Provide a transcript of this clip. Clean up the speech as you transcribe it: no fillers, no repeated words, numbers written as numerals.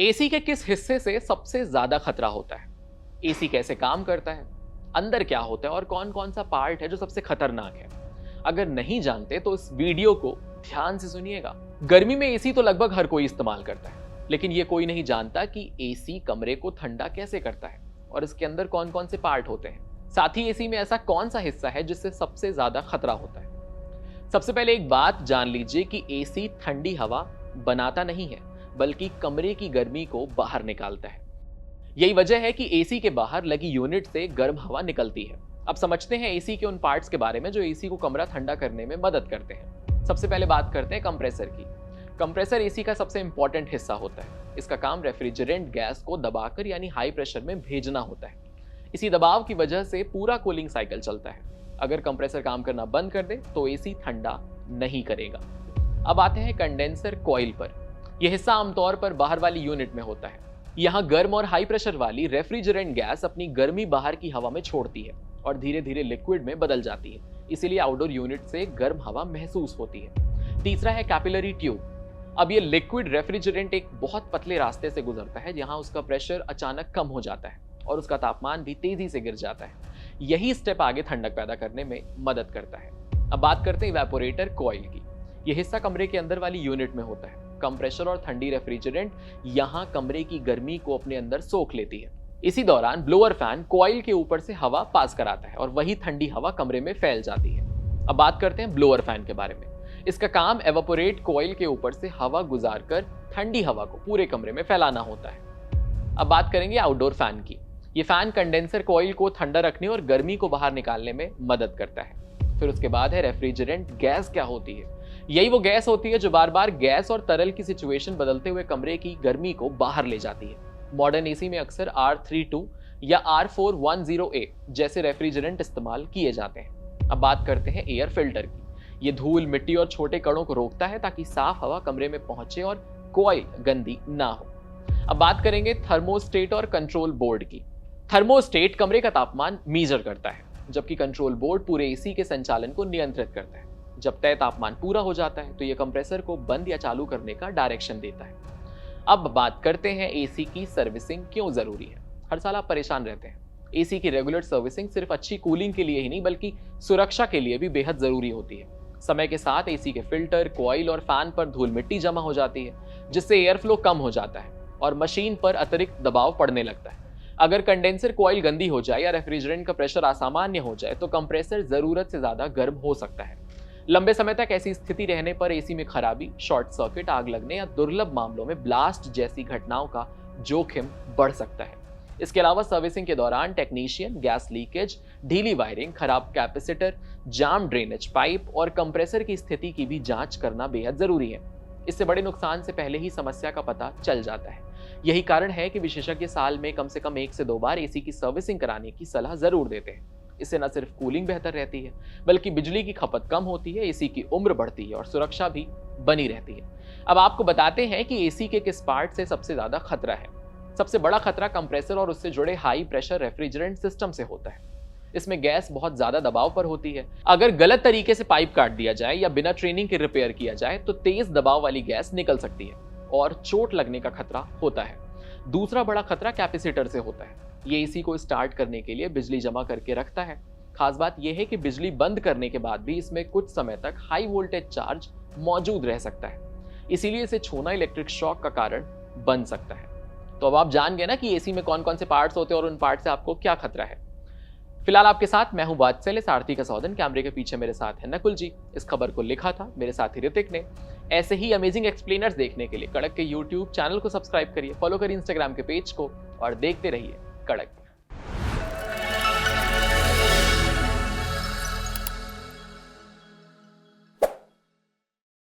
AC के किस हिस्से से सबसे ज्यादा खतरा होता है? एसी कैसे काम करता है? अंदर क्या होता है और कौन कौन सा पार्ट है जो सबसे खतरनाक है? अगर नहीं जानते तो इस वीडियो को ध्यान से सुनिएगा। गर्मी में एसी तो लगभग हर कोई इस्तेमाल करता है, लेकिन ये कोई नहीं जानता कि एसी कमरे को ठंडा कैसे करता है और इसके अंदर कौन कौन से पार्ट होते हैं। साथ ही एसी में ऐसा कौन सा हिस्सा है जिससे सबसे ज्यादा खतरा होता है। सबसे पहले एक बात जान लीजिए कि एसी ठंडी हवा बनाता नहीं है, बल्कि कमरे की गर्मी को बाहर निकालता है। यही वजह है कि एसी के बाहर लगी यूनिट से गर्म हवा निकलती है। अब समझते हैं एसी के उन पार्ट्स के बारे में जो एसी को कमरा ठंडा करने में मदद करते हैं। सबसे पहले बात करते हैं कंप्रेसर की। कंप्रेसर एसी का सबसे इंपॉर्टेंट हिस्सा होता है। इसका काम रेफ्रिजरेंट गैस को दबाकर यानी हाई प्रेशर में भेजना होता है। इसी दबाव की वजह से पूरा कूलिंग साइकिल चलता है। अगर कंप्रेसर काम करना बंद कर दे तो एसी ठंडा नहीं करेगा। अब आते हैं कंडेंसर कॉइल पर। यह हिस्सा आमतौर पर बाहर वाली यूनिट में होता है। यहाँ गर्म और हाई प्रेशर वाली रेफ्रिजरेंट गैस अपनी गर्मी बाहर की हवा में छोड़ती है और धीरे धीरे लिक्विड में बदल जाती है। इसीलिए आउटडोर यूनिट से गर्म हवा महसूस होती है। तीसरा है कैपिलरी ट्यूब। अब ये लिक्विड रेफ्रिजरेंट एक बहुत पतले रास्ते से गुजरता है, जहां उसका प्रेशर अचानक कम हो जाता है और उसका तापमान भी तेजी से गिर जाता है। यही स्टेप आगे ठंडक पैदा करने में मदद करता है। अब बात करते हैं इवेपोरेटर कॉइल की। यह हिस्सा कमरे के अंदर वाली यूनिट में होता है। कंप्रेसर और ठंडी रेफ्रिजरेंट यहाँ कमरे की गर्मी को अपने अंदर सोख लेती है। इसी दौरान ब्लोअर फैन कॉइल के ऊपर से हवा पास कराता है और वही ठंडी हवा कमरे में फैल जाती है। अब बात करते हैं ब्लोअर फैन के बारे में। इसका काम एवापोरेट कॉइल के ऊपर से हवा गुजारकर ठंडी हवा को पूरे कमरे में फैलाना होता है। अब बात करेंगे आउटडोर फैन की। ये फैन कंडेंसर कॉइल को ठंडा रखने और गर्मी को बाहर निकालने में मदद करता है। फिर उसके बाद है रेफ्रिजरेंट गैस। क्या होती है? यही वो गैस होती है जो बार बार गैस और तरल की सिचुएशन बदलते हुए कमरे की गर्मी को बाहर ले जाती है। मॉडर्न एसी में अक्सर R32 या R410A जैसे रेफ्रिजरेंट इस्तेमाल किए जाते हैं। अब बात करते हैं एयर फिल्टर की। ये धूल, मिट्टी और छोटे कणों को रोकता है ताकि साफ हवा कमरे में पहुंचे और कॉइल गंदी ना हो। अब बात करेंगे थर्मोस्टेट और कंट्रोल बोर्ड की। थर्मोस्टेट कमरे का तापमान मीजर करता है, जबकि कंट्रोल बोर्ड पूरे एसी के संचालन को नियंत्रित करता है। जब तय तापमान पूरा हो जाता है तो यह कंप्रेसर को बंद या चालू करने का डायरेक्शन देता है। अब बात करते हैं एसी की सर्विसिंग क्यों जरूरी है। हर साल आप परेशान रहते हैं। एसी की रेगुलर सर्विसिंग सिर्फ अच्छी कूलिंग के लिए ही नहीं, बल्कि सुरक्षा के लिए भी बेहद जरूरी होती है। समय के साथ एसी के फिल्टर, कॉइल और फैन पर धूल मिट्टी जमा हो जाती है, जिससे एयर फ्लो कम हो जाता है और मशीन पर अतिरिक्त दबाव पड़ने लगता है। अगर कंडेंसर कॉइल गंदी हो जाए या रेफ्रिजरेंट का प्रेशर असामान्य हो जाए तो कंप्रेसर जरूरत से ज्यादा गर्म हो सकता है। लंबे समय तक ऐसी स्थिति रहने पर एसी में खराबी, शॉर्ट सर्किट, आग लगने या दुर्लभ मामलों में ब्लास्ट जैसी घटनाओं का जोखिम बढ़ सकता है। इसके अलावा सर्विसिंग के दौरान टेक्नीशियन गैस लीकेज, ढीली वायरिंग, खराब कैपेसिटर, जाम ड्रेनेज पाइप और कंप्रेसर की स्थिति की भी जांच करना बेहद जरूरी है। इससे बड़े नुकसान से पहले ही समस्या का पता चल जाता है। यही कारण है कि विशेषज्ञ साल में कम से कम 1 से 2 बार एसी की सर्विसिंग कराने की सलाह जरूर देते हैं। इससे न सिर्फ कूलिंग बेहतर रहती है, बल्कि बिजली की खपत कम होती है, एसी की उम्र बढ़ती है और सुरक्षा भी बनी रहती है। अब आपको बताते हैं कि एसी के किस पार्ट से सबसे ज्यादा खतरा है। सबसे बड़ा खतरा कंप्रेसर और उससे जुड़े हाई प्रेशर रेफ्रिजरेंट सिस्टम से होता है। इसमें गैस बहुत ज्यादा दबाव पर होती है। अगर गलत तरीके से पाइप काट दिया जाए या बिना ट्रेनिंग के रिपेयर किया जाए तो तेज दबाव वाली गैस निकल सकती है और चोट लगने का खतरा होता है। दूसरा बड़ा खतरा कैपेसिटर से होता है। ये एसी को स्टार्ट करने के लिए बिजली जमा करके रखता है। खास बात यह है कि बिजली बंद करने के बाद भी इसमें कुछ समय तक हाई वोल्टेज चार्ज मौजूद रह सकता है। इसीलिए इसे छूना इलेक्ट्रिक शॉक का कारण बन सकता है। तो अब आप जान गए ना कि एसी में कौन कौन से पार्ट्स होते हैं और उन पार्ट से आपको क्या खतरा है। फिलहाल आपके साथ मैं हूं वात्सल्य, इस आरती का सौदन। कैमरे के पीछे मेरे साथ है नकुल जी। इस खबर को लिखा था मेरे साथी ऋतिक ने। ऐसे ही अमेजिंग एक्सप्लेनर्स देखने के लिए कड़क के यूट्यूब चैनल को सब्सक्राइब करिए, फॉलो करिए इंस्टाग्राम के पेज को और देखते रहिए कड़क।